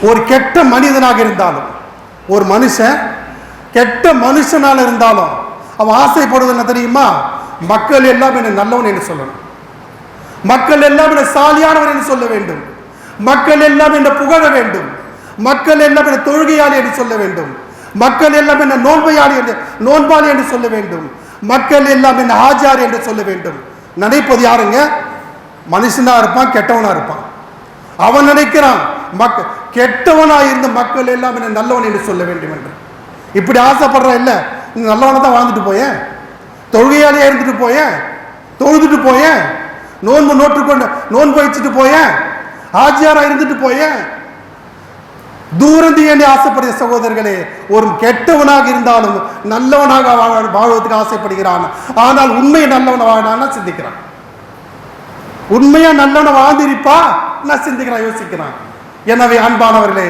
ஒரு கெட்ட மனிதனாக இருந்தாலும், ஒரு மனுஷன் கெட்ட மனுஷனால இருந்தாலும் அவன் ஆசைப்படுவது என்ன தெரியுமா? மக்கள் எல்லாம் என்ன நல்லவன் என்று சொல்லணும், மக்கள் எல்லாம் என்ன சாலியானவன் என்று சொல்ல வேண்டும், மக்கள் எல்லாம் என்ன புகழ வேண்டும், மக்கள் எல்லாம் என்ன தொழுகையாளி என்று சொல்ல வேண்டும், மக்கள் எல்லாம் என்ன நோன்பாளி என்று சொல்ல வேண்டும், மக்கள் எல்லாம் என்ன ஆஜார் என்று சொல்ல வேண்டும். நினைப்பது யாருங்க? மனுஷனா இருப்பான், கெட்டவனா இருப்பான். அவன் நினைக்கிறான் கெட்டவனா இருந்த மக்கள் எல்லாம் என்ன நல்லவன் என்று சொல்ல வேண்டும் என்று. இப்படி ஆசைப்படுற இல்ல, நல்லவனை தான் வாழ்ந்துட்டு போயேன், தொழுகையாளியா இருந்துட்டு போயேன், தொழுதுட்டு போயேன், நோன்பு வச்சுட்டு போயேன், ஆஜியாரா இருந்துட்டு போயேன். தூரந்தி என்று ஆசைப்படுகிற சகோதரர்களே, ஒரு கெட்டவனாக இருந்தாலும் நல்லவனாக வாழ்வதற்கு ஆசைப்படுகிறான். ஆனால் உண்மை நல்லவனை வாழான்னா சிந்திக்கிறான். உண்மையா நல்லவனை வாழ்ந்திருப்பா நான் சிந்திக்கிறான், யோசிக்கிறான். எனவே அன்பானவர்களே,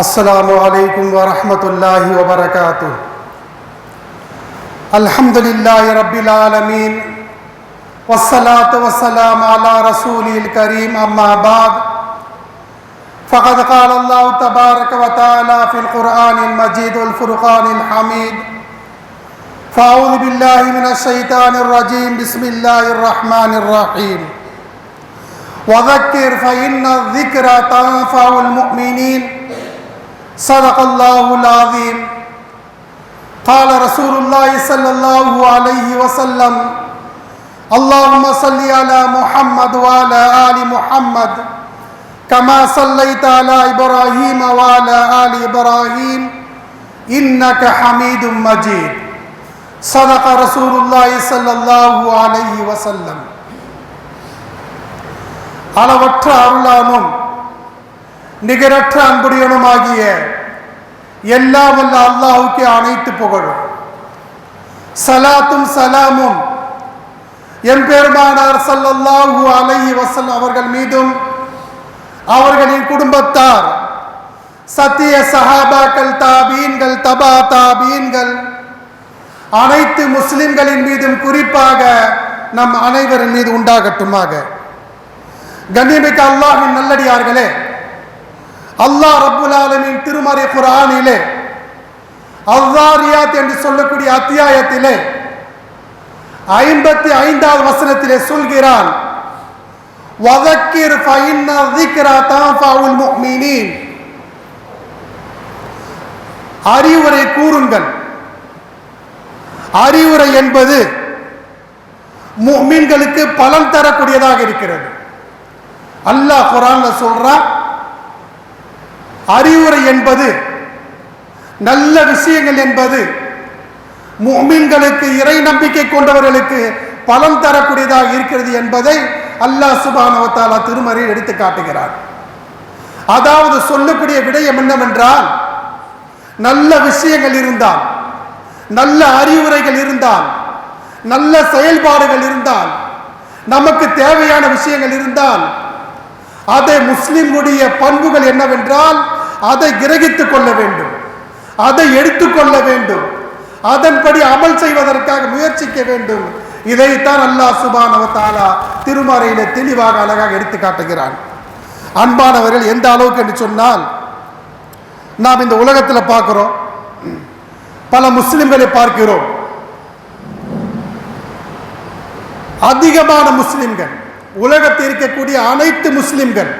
அஸ்ஸலாமு அலைக்கும் வரஹ்மத்துல்லாஹி வபரகாத்துஹு. அல்ஹம்துலில்லாஹி ரப்பில் ஆலமீன் வஸ்ஸலாத்து வஸ்ஸலாம் அலா ரசூலில் கரீம். அம்மா பாத். فقد قال الله تبارك وتعالى في القرآن المجيد والفرقان الحميد: فأعوذ بالله من الشيطان الرجيم. بسم الله الرحمن الرحيم. وذكر فإن الذكرى تنفع المؤمنين. صدق الله العظيم. قال رسول الله صلى الله عليه وسلم: اللهم صل على محمد وعلى آل محمد كما صليت على إبراهيم وعلى آل إبراهيم إنك حميد مجيد. صدق رسول الله صلى الله عليه وسلم. அளவற்ற அருளானும் நிகரற்ற அன்புடையனுமாகிய எல்லாம் வல்ல அல்லாஹ்வுக்கு அனைத்து புகழும். சலாத்தும் சலாமும் எம்பெருமானார் ஸல்லல்லாஹு அலைஹி வஸல்லம் அவர்கள் மீதும், அவர்களின் குடும்பத்தார், சத்திய சஹாபாக்கள், தாபீன்கள், தபா தாபீன்கள், அனைத்து முஸ்லிம்களின் மீதும் குறிப்பாக நம் அனைவரின் மீது உண்டாகட்டுமாக. கண்ணியமிக்க அல்லாஹ்வின் நல்லடியார்களே, அல்லாஹ் ரப்புல் ஆலமீன் திருமறை குர்ஆனிலே அல்-ஸாரியாத் என்று சொல்லக்கூடிய அத்தியாயத்திலே 55வது வசனத்திலே சொல்கிறான்: வதக்கிர் ஃபஇன்ன ذிக்ரா தன்ஃபஉல் முஃமினீன். அறிவுரை கூறுங்கள். அறிவுரை என்பது முஃமின்களுக்கு பலன் தரக்கூடியதாக இருக்கிறது. அல்லாஹ் குர்ஆன்ல சொல்றான், அறிவுரை என்பது, நல்ல விஷயங்கள் என்பது முஃமின்களுக்கு, இறை நம்பிக்கை கொண்டவர்களுக்கு பலன் தரக்கூடியதாக இருக்கிறது என்பதை அல்லாஹ் சுப்ஹானஹு வ தஆலா திருமறையில் எடுத்து காட்டுகிறார். அதாவது சொல்லக்கூடிய விடயம் என்னவென்றால், நல்ல விஷயங்கள் இருந்தால், நல்ல அறிவுரைகள் இருந்தால், நல்ல செயல்பாடுகள் இருந்தால், நமக்கு தேவையான விஷயங்கள் இருந்தால், அதை முஸ்லிமுடைய பண்புகள் என்னவென்றால் அதை கிரகித்துக் கொள்ள வேண்டும், அதை எடுத்துக்கொள்ள வேண்டும், அதன்படி அமல் செய்வதற்காக முயற்சிக்க வேண்டும். இதைத்தான் அல்லாஹ் சுப்ஹானஹு வ தஆலா திருமறையிலே தெளிவாக அழகாக எடுத்து காட்டுகிறான். அன்பானவர்கள், எந்த அளவுக்கு என்று சொன்னால், நாம் இந்த உலகத்தில் பார்க்கிறோம், பல முஸ்லிம்களை பார்க்கிறோம். அதிகமான முஸ்லிம்கள், உலகத்தில் இருக்கக்கூடிய அனைத்து முஸ்லிம்கள்,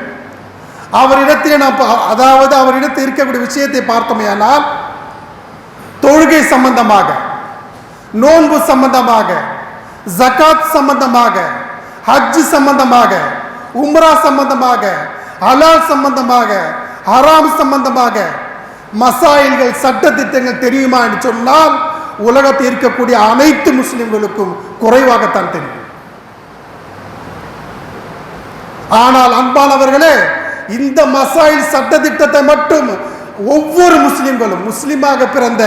அவரிடத்தில் நாம், அதாவது அவரிடத்தில் இருக்கக்கூடிய விஷயத்தை பார்த்தோமேயானால், தொழுகை சம்பந்தமாக, நோன்பு சம்பந்தமாக, ஜகாத் சம்பந்தமாக, ஹஜ் சம்பந்தமாக, உம்ரா சம்பந்தமாக, ஹலால் சம்பந்தமாக, ஹராம் சம்பந்தமாக மசாயில்கள், சட்ட திட்டங்கள் தெரியுமா என்று சொன்னால் உலகத்தில் இருக்கக்கூடிய அனைத்து முஸ்லிம்களுக்கும் குறைவாகத்தான் தெரியும். ஆனால் அன்பானவர்களே, இந்த மசாயில் சட்ட திட்டத்தை மட்டும் ஒவ்வொரு முஸ்லிம்களும், முஸ்லிமாக பிறந்த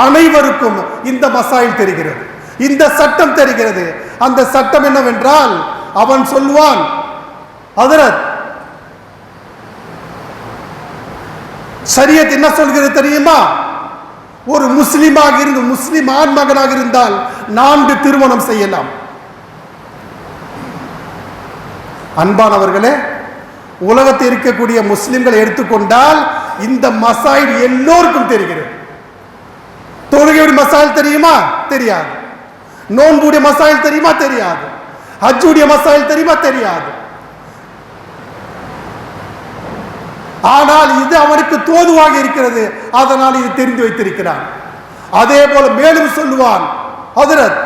அனைவருக்கும் இந்த மசாயில் தெரிகிறது, இந்த சட்டம் தெரிகிறது. அந்த சட்டம் என்னவென்றால், அவன் சொல்வான், ஹஜ்ரத், ஷரியத் என்ன சொல்கிறது தெரியுமா? ஒரு முஸ்லிமாக இருந்து, முஸ்லிம் ஆண் மகனாக இருந்தால் 4 திருமணம் செய்யலாம். அன்பானவர்களே, உலகத்தில் இருக்கக்கூடிய முஸ்லிம்களை எடுத்துக்கொண்டால் இந்த மசாயில் எல்லோருக்கும் தெரிகிறது. தொழுகையுடைய மசாயில் தெரியுமா? தெரியாது. நோன்புடைய மசாயில் தெரியுமா? தெரியாது. ஹஜ்ஜுடைய மசாயில் தெரியுமா? தெரியாது. ஆனால் இது அவனுக்கு தோதுவாக இருக்கிறது, அதனால் இது தெரிந்து வைத்திருக்கிறான். அதே போல மேலும் சொல்லுவான், ஹஜ்ரத்,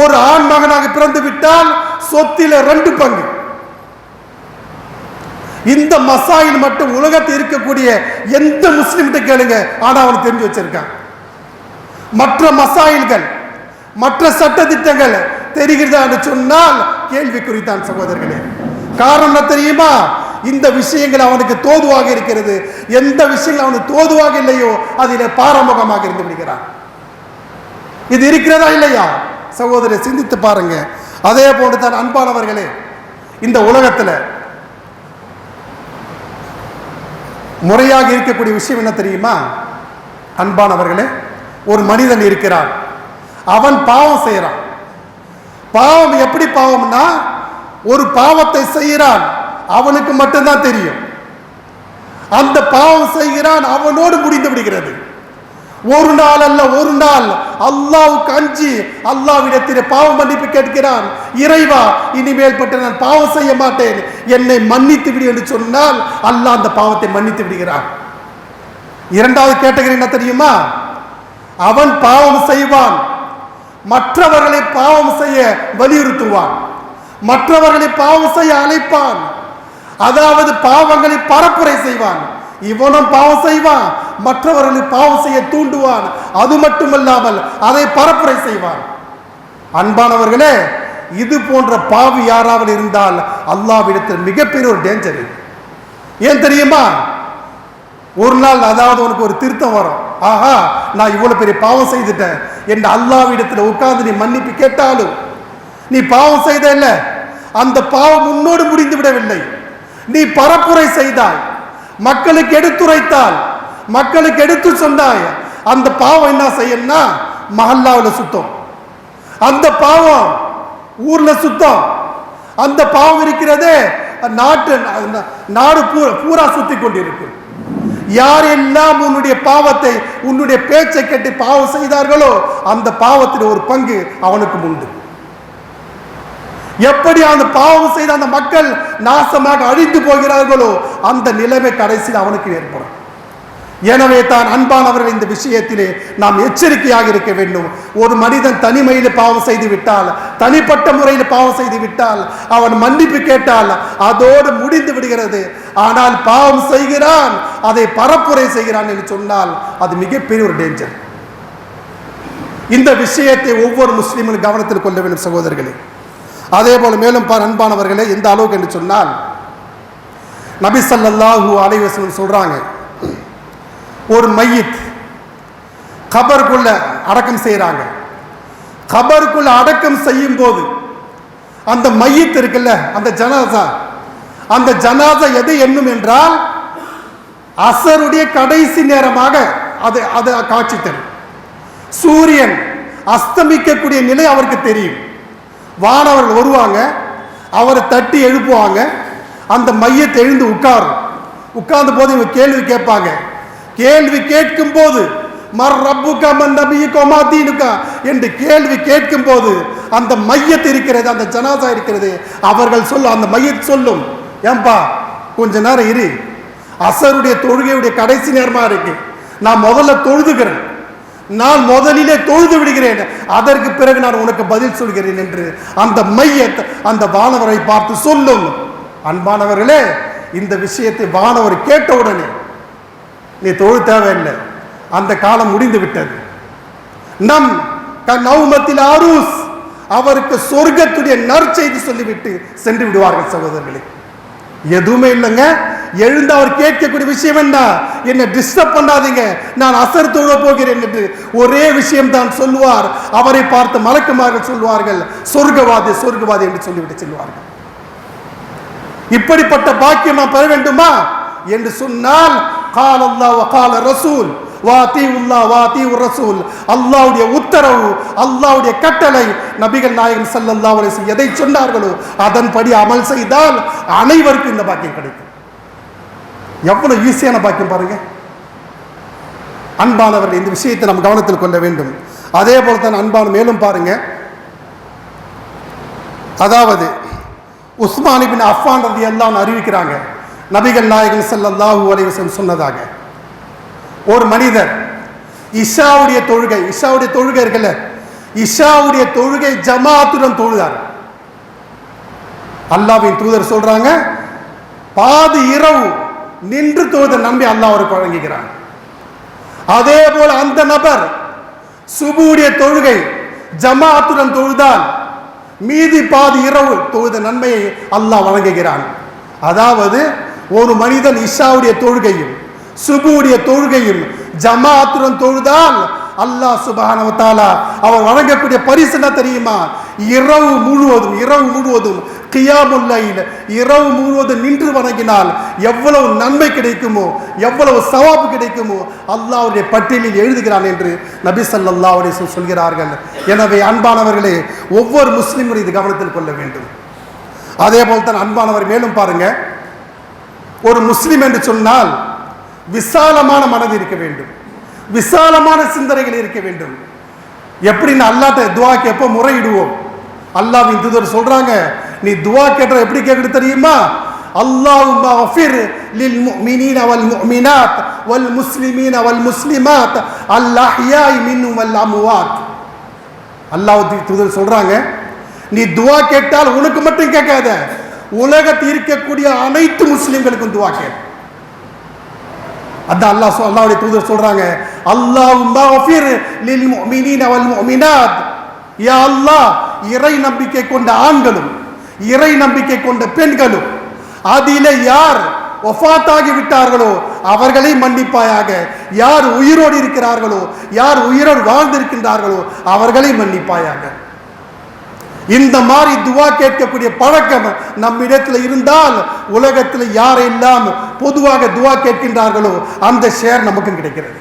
ஒரு ஆண் மகனாக பிறந்து விட்டால் சொத்தில 2 பங்கு. இந்த மசாயில் மட்டும் உலகத்தில் இருக்கக்கூடிய எந்த முஸ்லிம்கிட்ட கேளுங்க, ஆனா அவன் தெரிஞ்சு வச்சிருக்கான். மற்ற மசாயில்கள், மற்ற சட்ட திட்டங்கள் தெரிகிறதா என்று சொன்னால் கேள்விக்குறித்தான் சகோதரர்களே. காரணம் தெரியுமா? இந்த விஷயங்கள் அவனுக்கு தோதுவாக இருக்கிறது. எந்த விஷயங்கள் அவனுக்கு தோதுவாக இல்லையோ அதிலே பாரமுகமாக இருந்து விடுகிறான். இது இருக்கிறதா இல்லையா சகோதரரை சிந்தித்து பாருங்க. அதே போன்று தான் அன்பானவர்களே, இந்த உலகத்தில் முறையாக இருக்கக்கூடிய விஷயம் என்ன தெரியுமா? அன்பானவர்களே, ஒரு மனிதன் இருக்கிறான், அவன் பாவம் செய்யறான். பாவம் எப்படி பாவம்னா, ஒரு பாவத்தை செய்கிறான், அவனுக்கு மட்டும்தான் தெரியும். அந்த பாவம் செய்கிறான், அவனோடு முடிந்து விடுகிறது. ஒரு நாள் அல்ல, ஒரு நாள் அல்லாஹ்வுக்கு அஞ்சி அல்லாஹ்விடத்தில் பாவ மன்னிப்பு கேட்கிறான். இறைவா, இனிமேல் பட்டு நான் பாவம் செய்ய மாட்டேன், என்னை மன்னித்து விடு என்று சொன்னால் அல்லாஹ் அந்த பாவத்தை மன்னித்து விடுகிறான். இரண்டாவது கேட்டகரி என்ன தெரியுமா? அவன் பாவம் செய்வான், மற்றவர்களை பாவம் செய்ய வலியுறுத்துவான், மற்றவர்களை பாவம் செய்ய அழைப்பான், அதாவது பாவங்களை பரப்புரை செய்வான். இவனும் பாவம் செய்வான், மற்றவர்களை பாவம் செய்ய தூண்டுவான், அது மட்டுமல்லாமல் அதை பரப்புரை செய்வான். அன்பானவர்களே, இது போன்ற பாவி யாராவது இருந்தால் அல்லாஹ்விடத்தில் மிகப்பெரிய ஒரு டேஞ்சர். ஏன் தெரியுமா? ஒரு நாள் அதாவது உனக்கு ஒரு திருத்தம் வரும். ஆஹா, நான் இவ்வளவு பெரிய பாவம் செய்துட்டேன் என்று அல்லாஹ்விடத்தில் உட்கார்ந்து நீ மன்னிப்பு கேட்டாலும், நீ பாவம் செய்த இல்ல, அந்த பாவம் உன்னோடு முடிந்து விடவில்லை. நீ பரப்புரை செய்தாய், மக்களுக்கு எடுத்துரைத்தால், மக்களுக்கு எடுத்து சொன்னாய், அந்த பாவம் என்ன செய்யணும்னா மஹல்லாவில் சுத்தம், அந்த பாவம் ஊர்ல சுத்தம், அந்த பாவம் இருக்கிறதே நாடு பூரா சுத்தி கொண்டிருக்கும். யாரெல்லாம் உன்னுடைய பாவத்தை, உன்னுடைய பேச்சை கேட்டு பாவம் செய்தார்களோ அந்த பாவத்தில் ஒரு பங்கு அவனுக்கு உண்டு. எப்படி அந்த பாவம் செய்த அந்த மக்கள் நாசமாக அழிந்து போகிறார்களோ அந்த நிலைமை கடைசியில் அவனுக்கு ஏற்படும். எனவே தான் அன்பானவர்கள், இந்த விஷயத்திலே நாம் எச்சரிக்கையாக இருக்க வேண்டும். ஒரு மனிதன் தனிமையில் பாவம் செய்து விட்டால், தனிப்பட்ட முறையில் பாவம் செய்து விட்டால், அவன் மன்னிப்பு கேட்டால் அதோடு முடிந்து விடுகிறது. ஆனால் பாவம் செய்கிறான், அதை பரப்புரை செய்கிறான் என்று சொன்னால் அது மிகப்பெரிய ஒரு டேஞ்சர். இந்த விஷயத்தை ஒவ்வொரு முஸ்லீமும் கவனத்தில் கொள்ள வேண்டும் சகோதரர்களே. அதே போல மேலும் அன்பானவர்களே, எந்த அளவுக்கு என்று சொன்னால், நபி ஸல்லல்லாஹு அலைஹி வஸல்லம் சொல்றாங்க, ஒரு மையத் கபருக்குள்ள அடக்கம் செய்யறாங்க. கபருக்குள்ள அடக்கம் செய்யும் போது அந்த மையத் இருக்குல்ல, அந்த ஜனாசா எது என்னும் என்றால் அசருடைய கடைசி நேரமாக அது காட்சி தரும். சூரியன் அஸ்தமிக்கக்கூடிய நிலை அவருக்கு தெரியும். வானவர்கள் வருவாங்க, அவரை தட்டி எழுப்புவாங்க, அந்த மையத்தை எழுந்து உட்கார்ந்து போது இவங்க கேள்வி கேட்பாங்க. கேள்வி கேட்கும் போது மர் ரப்புக மன் நபியுக மா தீனுக என்று கேள்வி கேட்கும் போது அந்த மையத் இருக்கிறது, அந்த ஜனாசா இருக்கிறது, அவர்கள் அந்த மையத் சொல்லும், ஏன்பா கொஞ்ச நேரம் இரு, அசருடைய தொழுகையுடைய கடைசி நேரமா இருக்கு, நான் முதல்ல தொழுதுகிறேன், நான் முதலிலே தொழுது விடுகிறேன், அதற்கு பிறகு நான் உனக்கு பதில் சொல்கிறேன் என்று அந்த மையத் அந்த வானவரை பார்த்து சொல்லும். அன்பானவர்களே, இந்த விஷயத்தை வானவர் கேட்டவுடனே நீ தொழு தேவையில்லை, அந்த காலம் முடிந்து விட்டது. நம் நௌமத்தில் அரூஸ், அவருக்கு சொர்க்கத்துடைய நற்செய்தி சொல்லிவிட்டு சென்று விடுவார்கள் சகோதரர்களே. எதுவுமே இல்லைங்க. எழுந்து அவர் கேட்கக்கூடிய விஷயம் என்ன? என்ன டிஸ்டர்ப் பண்ணாதீங்க, நான் அசர் தொழ போகிறேன் என்று ஒரே விஷயம் தான் சொல்லுவார். அவரை பார்த்து மலக்குமார்கள் சொல்வார்கள், சொர்க்கவாதி என்று சொல்லிவிட்டு செல்வார்கள். இப்படிப்பட்ட பாக்கியம் நாம் பெற வேண்டுமா என்று சொன்னால், கால அல்லாஹ் வ கால ரசூல், வாத்தியுல்லாஹ் வாத்தியுர் ரசூல், அல்லாஹ்வுடைய உத்தரவு, அல்லாஹ்வுடைய கட்டளை, நபிகள் நாயகம் ஸல்லல்லாஹு அலைஹி வஸல்லம் எதை சொன்னார்களோ அதன்படி அமல் செய்தால் அனைவருக்கும் இந்த பாக்கியம் கிடைக்கும். எவ்வளவு ஈஸியான பாக்கியம் பாருங்க. அன்பானவர்கள், இந்த விஷயத்தை நாம் கவனத்தில் கொள்ள வேண்டும். அதே போல தான் அன்பான மேலும் பாருங்க, அதாவது உஸ்மான் இப்னு அஃபான் ரலியல்லாஹு அன்ஹு அறிவிக்கிறாங்க, நபிகள் நாயகம் ஸல்லல்லாஹு அலைஹி வஸல்லம் சொன்னதாக, ஒரு மனிதர் இஷாவுடைய தொழுகை இருக்குல்ல, இஷாவுடைய தொழுகை ஜமாத்துடன் தொழுதார். அல்லாஹ்வின் தூதர் சொல்றாங்க, பாதி இரவு நின்று தொழுத நம்பி அல்லாஹ் அவருக்கு வழங்குகிறான். அதே போல அந்த நபர் சுபுடைய தொழுகை ஜமாத்துடன் தொழுதால் மீதி பாதி இரவு தொழுத நன்மையை அல்லாஹ் வழங்குகிறான். அதாவது ஒரு மனிதன் இஷாவுடைய தொழுகையும் சுபுடைய தொழுகையும் ஜமாத்துடன் தொழுதால் அல்லாஹ் சுப்ஹானஹு வ தஆலா அவர் வழங்கக்கூடிய பரிசு என்ன தெரியுமா? இரவு முழுவதும் கியாமுல் லைல், இரவு முழுவதும் நின்று வணங்கினால் எவ்வளவு நன்மை கிடைக்குமோ, எவ்வளவு சவாபு கிடைக்குமோ அல்லாஹ்வுடைய பட்டியலில் எழுதுகிறான் என்று நபி ஸல்லல்லாஹு அலைஹி வஸல்லம் சொல்கிறார்கள். எனவே அன்பானவர்களே, ஒவ்வொரு முஸ்லிமும் இது கவனத்தில் கொள்ள வேண்டும். அதே போல் தான் அன்பானவர் மேலும் பாருங்க, ஒரு முஸ்லிம் என்று சொன்னால் விசாலமான மனது இருக்க வேண்டும், விசாலமான சிந்தனைகள் இருக்க வேண்டும். எப்படின்னு அல்லாஹ்ட்ட துஆ கேட்ப முறையிடுவோம். அல்லாஹ்வின் தூதர் சொல்றாங்க, நீ துஆ கேட்ற எப்படி கேட்கிறது தெரியுமா? அல்லாஹும்ம ஃபிர் லில் முஃமினீன வல் முஃமினாத் வல் முஸ்லிமீன வல் முஸ்லிமாத் அல் அஹ்யாஇ மின்ஹும் வல் அம்வாத். அல்லாஹ்வின் தூதர் சொல்றாங்க, நீ துஆ கேட்டால் உனக்கு மட்டும் கேட்காத, உலகத்தில் இருக்கக்கூடிய அனைத்து முஸ்லிம்களுக்கும் துஆ கேள். அதான் அல்லாஹ்வுடைய தூதர் சொல்றாங்க, அல்லாஹும்ம ஃபிர் லில் முஃமினீன வல் முஃமினாத், யா அல்லாஹ், இறை நம்பிக்கை கொண்ட ஆண்களும் இறை நம்பிக்கை கொண்ட பெண்களும் அதிலே யார் வஃபாத்தாகி விட்டார்களோ அவர்களை மன்னிப்பாயாக, யார் உயிரோடு இருக்கிறார்களோ, யார் உயிரோடு வாழ்ந்திருக்கின்றார்களோ அவர்களை மன்னிப்பாயாக. இந்த மாதிரி துஆ கேட்கக்கூடிய பழக்கம் நம்மிடத்தில் இருந்தால் உலகத்தில் யாரெல்லாம் பொதுவாக துஆ கேட்கின்றார்களோ அந்த ஷேர் நமக்கு கிடைக்கிறது.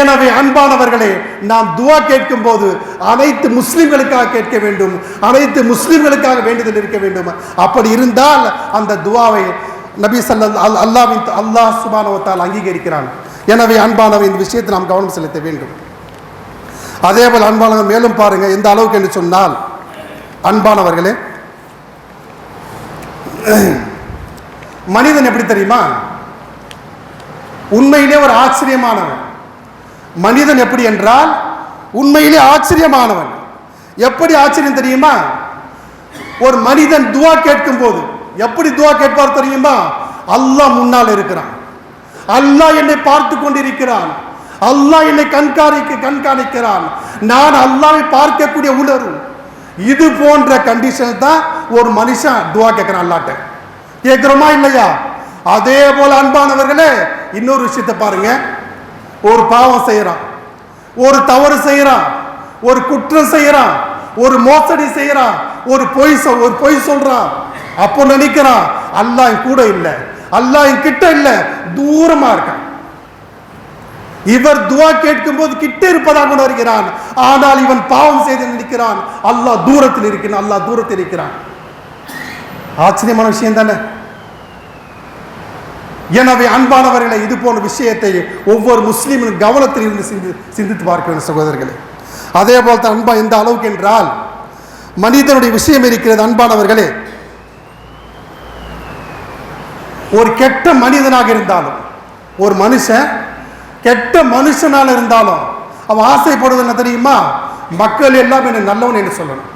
எனவே அன்பானவர்களே, நாம் துஆ கேட்கும் போது அனைத்து முஸ்லிம்களுக்காக கேட்க வேண்டும், அனைத்து முஸ்லிம்களுக்காக வேண்டுதல் இருக்க வேண்டும். அப்படி இருந்தால் அந்த துஆவை நபி அல்லாஹ் சுப்ஹானஹு வ தஆலா அங்கீகரிக்கிறான். எனவே அன்பானவர், இந்த விஷயத்தை நாம் கவனம் செலுத்த வேண்டும். அதே போல் அன்பானவர் மேலும் பாருங்க, எந்த அளவுக்கு என்று சொன்னால் அன்பானவர்களே, மனிதன் எப்படி தெரியுமா? உண்மையிலே ஒரு ஆச்சரியமானவன் மனிதன். எப்படி என்றால் உண்மையிலே ஆச்சரியமானவன். எப்படி ஆச்சரியம் தெரியுமா? ஒரு மனிதன் துஆ கேட்கும் போது எப்படி துஆ கேட்பார் தெரியுமா? அல்லாஹ் முன்னால் இருக்கிறான், அல்லாஹ் என்னை பார்த்து கொண்டிருக்கிறான், அல்லாஹ் என்னை கண்காணிக்கிறான், நான் அல்லாஹ்வை பார்க்கக்கூடிய உணர்வு. இது போன்ற கண்டிஷன் தான் ஒரு மனுஷன் துஆ கேட்கிறான் அல்லாஹ்ட்ட. கேட்கிறோமா இல்லையா? அதே போல அன்பானவர்களே, இன்னொரு விஷயத்தை பாருங்க. ஒரு பாவம் செய்யறான், ஒரு தவறு செய்யறான், ஒரு குற்றம் செய்யறான், ஒரு மோசடி செய்யறான், ஒரு பொய் சொல்றான். அப்போ நினைக்கிறான் அல்லாஹ் கூட இல்லை, அல்லாஹ் கிட்ட இல்லை, தூரமா இருக்கான். இவர் துஆ கேட்கும் போது கிட்ட இருப்பதாக உணர்கிறான், ஆனால் இவன் பாவம் செய்து நினைக்கிறான் அல்லாஹ் தூரத்தில் இருக்கிறான், அல்லாஹ் தூரத்தில் இருக்கிறான். ஆச்சரியமான விஷயம் தானே? எனவே அன்பானவர்களை, இது போன்ற விஷயத்தை ஒவ்வொரு முஸ்லீமும் கவனத்தில் இருந்து சிந்தித்து பார்க்க வேண்டும் சகோதரர்களே. அதே போல் தான் அன்பா எந்த அளவுக்கு என்றால் மனிதனுடைய விஷயம் இருக்கிறது. அன்பானவர்களே, ஒரு கெட்ட மனிதனாக இருந்தாலும், ஒரு மனுஷன் கெட்ட மனுஷனால இருந்தாலும் அவன் ஆசைப்படுவது என்ன தெரியுமா? மக்கள் எல்லாம் என்ன நல்லவன் என்று சொல்லணும்,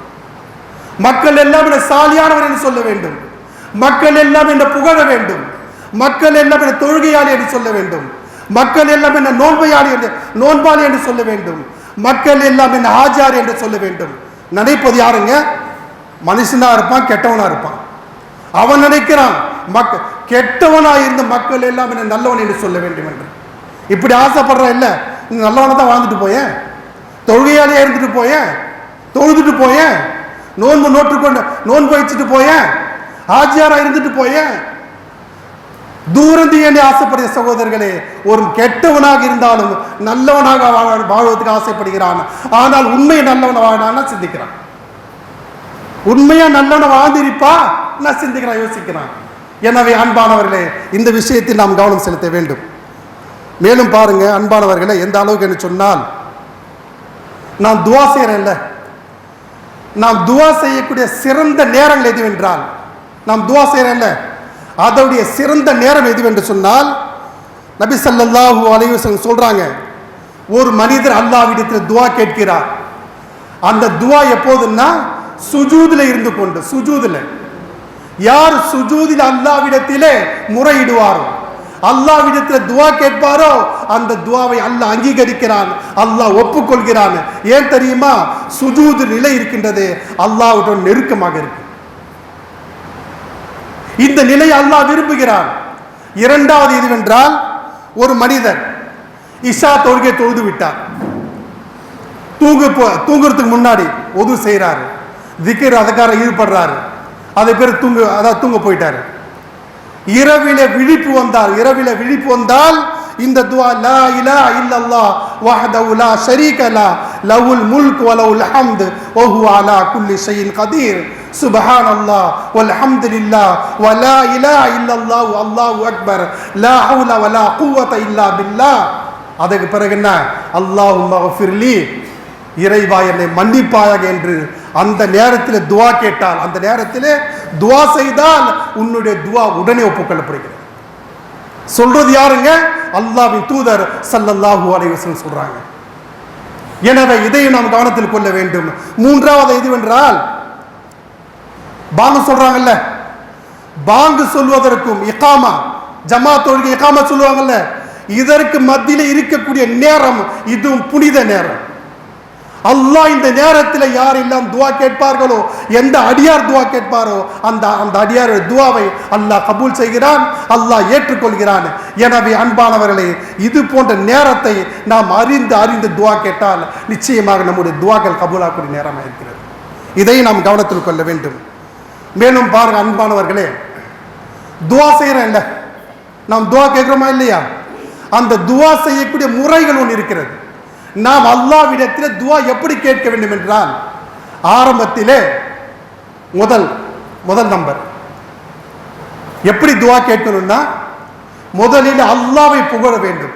மக்கள் எல்லாம் என்ன சாலியானவன் என்று சொல்ல வேண்டும், மக்கள் எல்லாம் என்ன புகழ வேண்டும், மக்கள் எல்லாம் என்ன தொழுகையாளி என்று சொல்ல வேண்டும், மக்கள் எல்லாம் என்ன நோன்பாளி என்று சொல்ல வேண்டும், மக்கள் எல்லாம் என்ன ஆஜாரி என்று சொல்ல வேண்டும். நினைப்பது யாருங்க? மனுஷனா இருப்பான், கெட்டவனா இருப்பான். அவன் நினைக்கிறான் கெட்டவனா இருந்த மக்கள் எல்லாம் என்ன நல்லவன் என்று சொல்ல வேண்டும் என்று. இப்படி ஆசைப்படுறான். இல்ல, நல்லவனை தான் வாழ்ந்துட்டு போயேன், தொழுகையாளியா இருந்துட்டு போயேன், தொழுதுட்டு போயேன், நோன்பு வச்சுட்டு போயேன், ஆஜியாரா இருந்துட்டு போயேன், தூரந்து என்று ஆசைப்படுகிற சகோதரர்களே, ஒரு கெட்டவனாக இருந்தாலும் நல்லவனாக வாழ்வதற்கு ஆசைப்படுகிறான். ஆனால் உண்மை நல்லவன வாழான்னு சிந்திக்கிறான். உண்மையா நல்லவன வாழ்ந்திருப்பா நான் சிந்திக்கிறான், யோசிக்கிறான். எனவே அன்பானவர்களே, இந்த விஷயத்தில் நாம் கவனம் செலுத்த வேண்டும். மேலும் பாருங்க அன்பானவர்களே, எந்த அளவுக்கு என்று சொன்னால், நான் துவா செய்யறேன்ல, நாம் துவா செய்யக்கூடிய சிறந்த நேரங்கள் எதுவென்றால், நாம் துவா செய்யறேன்ல அதோடைய சிறந்த நேரம் எதுவென்று சொன்னால், நபி ஸல்லல்லாஹு அலைஹி வஸல்லம் சொல்றாங்க, ஒரு மனிதர் அல்லாஹ்விடத்தில் துவா கேட்கிறார். அந்த துவா எப்போதுன்னா சுஜூதில் இருந்து கொண்டு, சுஜூதில் யார் சுஜூதில் அல்லாஹ்விடத்திலே முறையிடுவாரோ, அல்லாஹ்விடத்தில் துவா கேட்பாரோ, அந்த துவாவை அல்லாஹ் அங்கீகரிக்கிறான், அல்லாஹ் ஒப்புக்கொள்கிறான். ஏன் தெரியுமா? சுஜூது நிலை இருக்கின்றது, அல்லாஹ்வுடன் நெருக்கமாக இருக்கு. இந்த நிலையை அல்லாஹ் விரும்புகிறான். இரண்டாவது இதுவென்றால், ஒரு மனிதர் இஷா தொழுகை தொழுது விட்டார், தூங்குறதுக்கு முன்னாடி ஒது செய்யறாரு, திக்ர் அதுக்கார ஈடுபடுறாரு, அதை பேர் தூங்க போயிட்டாரு. இரவில விழிப்பு வந்தால், இரவில விழிப்பு வந்தால் இந்த துவா, லா இலாஹ இல்லல்லாஹ் வஹ்தஹு லா ஷரீக லஹு லஹுல் முல்கு வ லஹுல் ஹம்து வ ஹுவ அலா குல்லி ஷைஇன் கதீர் சுப்ஹானல்லாஹ் வல்ஹம்துலில்லாஹ் வ லா இலாஹ இல்லல்லாஹ் அல்லாஹு அக்பர் லா ஹவுல வ லா குவத இல்லா பில்லாஹ். அதுக்கு பிறகு என்ன? அல்லாஹும்ம ஃபிர்லி, இறைவா என்னை மன்னிப்பாயாக என்று அந்த நேரத்தில் துவா கேட்டால், அந்த நேரத்தில் துவா செய்தால் உன்னுடைய துவா உடனே ஒப்புக்கொள்ளப்படுகிறது. சொல்றது யாருங்க? அல்லாஹ்வின் தூதர் ஸல்லல்லாஹு அலைஹி வஸல்லம் சொல்றாங்க. எனவே இதையும் நாம் கவனத்தில் கொள்ள வேண்டும். மூன்றாவது எதுவென்றால், பாங்கு சொல்றாங்கல்ல, பாங்கு சொல்வதற்கும் இகாமா, ஜமாத் தொழுகை இகாமா சொல்லுவாங்கல்ல, இதற்கு மத்தியில் இருக்கக்கூடிய நேரம் இதுவும் புனித நேரம். அல்லாஹ் இந்த நேரத்தில் யாரெல்லாம் துவா கேட்பார்களோ, எந்த அடியார் துவா கேட்பாரோ அந்த அடியார் துவாவை அல்லாஹ் கபூல் செய்கிறான், அல்லாஹ் ஏற்றுக்கொள்கிறான். எனவே அன்பானவர்களே, இது போன்ற நேரத்தை நாம் அறிந்து துவா கேட்டால் நிச்சயமாக நம்முடைய துவாக்கள் கபூலாக்கூடிய நேரமாக இருக்கிறது. இதை நாம் கவனத்தில் கொள்ள வேண்டும். மேலும் பாருங்க அன்பானவர்களே, துவா செய்யறேன் இல்ல, நாம் துவா கேட்கிறோமா இல்லையா? அந்த துவா செய்யக்கூடிய முறைகள் ஒன்று இருக்கிறது. நாம் அல்லாஹ்விடத்தில் துவா எப்படி கேட்க வேண்டும் என்றால், ஆரம்பத்திலே முதல் நம்பர் எப்படி துவா கேட்கணும்னா, முதலில் அல்லாஹ்வை புகழ வேண்டும்.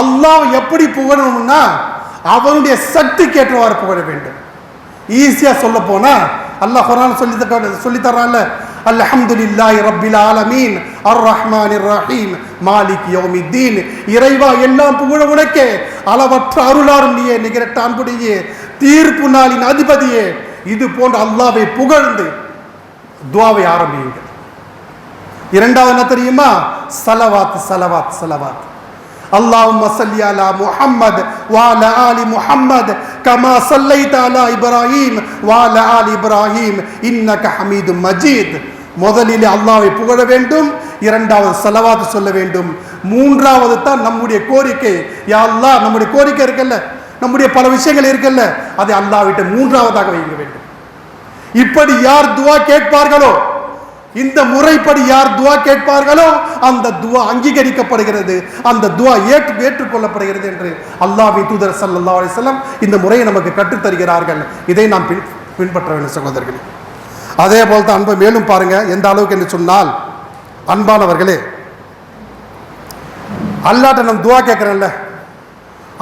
அல்லாஹ் எப்படி புகழணும்னா அவனுடைய சக்தி கேட்டவாறு புகழ வேண்டும். ஈஸியா சொல்ல போனா அல்லாஹ் குர்ஆன் சொல்லி தர்றான்ல, அல்ஹம்துலில்லாஹி ரப்பில் ஆலமீன் அர் ரஹ்மானிர் ரஹீம் மாலிக் யௌமித்தீன். இறைவா எல்லாம் புகழ உனக்கே, அளவற்ற அருளாரும் நீயே, நிகரற்ற அன்புடையே, தீர்ப்பு நாளின் அதிபதியே. இது போன்ற அல்லாஹ்வை புகழ்ந்து துஆவை ஆரம்பியுங்கள். இரண்டாவது என்ன தெரியுமா? ஸலவாத் ஸலவாத் ஸலவாத். அல்லாஹும்ம ஸல்லி அலா முஹம்மத் வ அலா ஆலி முஹம்மத் கமா ஸல்லைத அலா இப்ராஹீம் வ அலா ஆலி இப்ராஹீம் இன்னக ஹமீதும் மஜீத். முதலில் அல்லாஹ்வை புகழ வேண்டும், இரண்டாவது ஸலவாத் சொல்ல வேண்டும், மூன்றாவது தான் நம்முடைய கோரிக்கை. யா அல்லாஹ், நம்முடைய கோரிக்கை இருக்குல்ல, நம்முடைய பல விஷயங்கள் இருக்குல்ல, அதை அல்லாஹ்விட்ட மூன்றாவதாக வைக்க வேண்டும். இப்படி யார் துஆ கேட்பார்களோ, இந்த முறைப்படி யார் துஆ கேட்பார்களோ அந்த துஆ அங்கீகரிக்கப்படுகிறது, அந்த துஆ ஏற்றுக்கொள்ளப்படுகிறது என்று அல்லாஹ்வின் தூதர் ஸல்லல்லாஹு அலைஹி வஸல்லம் இந்த முறையை நமக்கு கற்றுத் தருகிறார்கள். இதை நாம் பின்பற்ற வேண்டும் சகோதரர்களே. அதே போல் தான் அன்பை மேலும் பாருங்க, எந்த அளவுக்கு என்று சொன்னால், அன்பானவர்களே, அல்லாஹ்ட்ட நம்ம துஆ கேட்கிறோம்ல,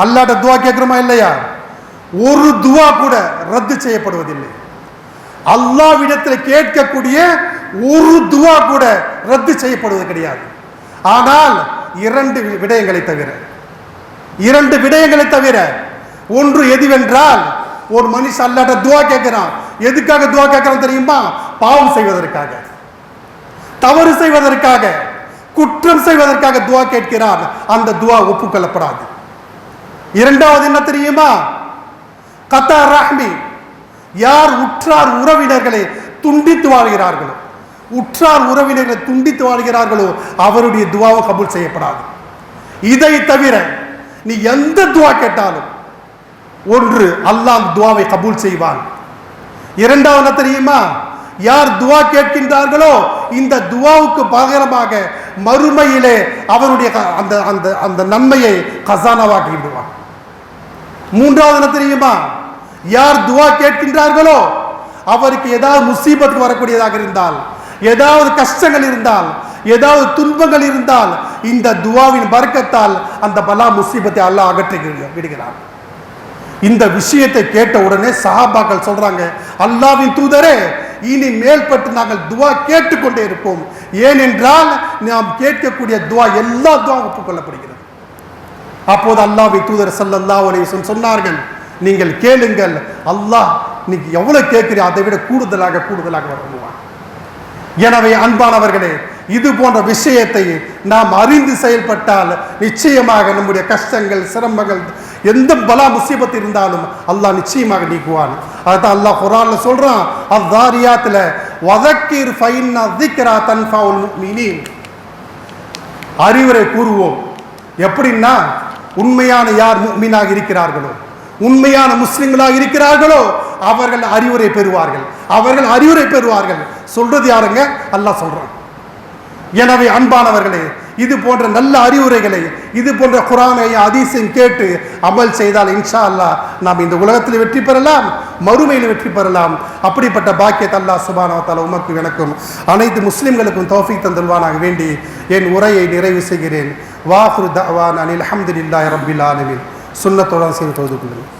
அல்லாஹ்ட்ட துஆ கேட்கிறோமா இல்லையா? ஒரு துஆ கூட ரத்து செய்யப்படுவதில்லை. அல்லாஹ்விடத்தில் கேட்கக்கூடிய ஒரு துஆ கூட ரத்து செய்யப்படுவது கிடையாது. ஆனால் இரண்டு விடயங்களை தவிர, ஒன்று எதுவென்றால், ஒரு மனுஷன் அல்லாஹ்ட்ட துஆ கேட்கிறான். எதுக்காக துஆ கேட்கிறான் தெரியுமா? பாவம் செய்வதற்காக, தவறு செய்வதற்காக, குற்றம் செய்வதற்காக துஆ கேட்கிறான். அந்த துஆ ஒப்புக்கொள்ளப்படாது. இரண்டாவது என்ன தெரியுமா? கத்தா ரஹ்மி, யார் உற்றார் உறவினர்களை துண்டித்து வாழ்கிறார்களோ, உற்றார் உறவினர்களை துண்டித்து வாழ்கிறார்களோ அவருடைய துஆவும் கபூல் செய்யப்படாது. இதை தவிர நீ எந்த துஆ கேட்டாலும், ஒன்று அல்லாஹ் துஆவை கபூல் செய்வான். இரண்டாவது தெரியுமா? யார் துஆ கேட்கின்றார்களோ இந்த துஆவுக்கு பகரமாக மறுமையிலே அவருடைய அந்த அந்த அந்த நன்மையை கசானாவாக்கி விடுவான். மூன்றாவது என்ன தெரியுமா? யார் துவா கேட்கின்றார்களோ அவருக்கு ஏதாவது முசீபத்து வரக்கூடியதாக இருந்தால், ஏதாவது கஷ்டங்கள் இருந்தால், ஏதாவது துன்பங்கள் இருந்தால், இந்த துவாவின் பரக்கத்தால் அந்த பலா முசீபத்தை அல்லாஹ் அகற்றி விடுகிறார். இந்த விஷயத்தை கேட்ட உடனே சஹாபாக்கள் சொல்றாங்க, அல்லாஹ்வின் தூதரே, இனி மேல்பட்டு நாங்கள் துவா கேட்டுக்கொண்டே இருப்போம். ஏனென்றால் நாம் கேட்கக்கூடிய துவா எல்லா துவாவும் ஒப்புக்கொள்ளப்படுகிறது. அப்போது அல்லாஹ்வின் தூதர் ஸல்லல்லாஹு அலைஹி வஸல்லம் சொன்னார்கள், நீங்கள் கேளுங்கள், அல்லாஹ் நீங்க எவ்வளவு கேட்கிறீ அதை விட கூடுதலாக வழங்குவான். எனவே அன்பானவர்களே, இது போன்ற விஷயத்தை நாம் அறிந்து செயல்பட்டால் நிச்சயமாக நம்முடைய கஷ்டங்கள், சிரமங்கள், எந்த பலா முசீபத்து இருந்தாலும் அல்லாஹ் நிச்சயமாக நீக்குவான். அதுதான் அல்லாஹ் குர்ஆன்ல சொல்றான், அஸ்ஸாரியாத்ல வதக்கிர் ஃபைன்னா ذிக்ரா தன்ஃபவுல் முஃமினீன். அறிவுரை கூறுவோம். எப்படின்னா, உண்மையான யார் முஃமினாக இருக்கிறார்களோ, உண்மையான முஸ்லிம்களாக இருக்கிறார்களோ அவர்கள் அறிவுரை பெறுவார்கள். சொல்றது யாருங்க? அல்லாஹ் சொல்றான். எனவே அன்பானவர்களே, இது போன்ற நல்ல அறிவுரைகளை, இது போன்ற குர்ஆனை ஹதீஸையும் கேட்டு அமல் செய்தால் இன்ஷா அல்லாஹ் நாம் இந்த உலகத்தில் வெற்றி பெறலாம், மறுமையில் வெற்றி பெறலாம். அப்படிப்பட்ட பாக்கியத்தை அல்லாஹ் சுப்ஹானஹு வ தஆலா உமக்கும் எனக்கும் அனைத்து முஸ்லிம்களுக்கும் தௌஃபீக் தந்தல்வானாக வேண்டி என் உரையை நிறைவு செய்கிறேன். வாஹிரு தஅவானா அனில் ஹம்துலில்லாஹி ரப்பில் ஆலமீன். சுன்னத்துடன் சேர்ந்து தொழுது கொள்ளுங்கள்.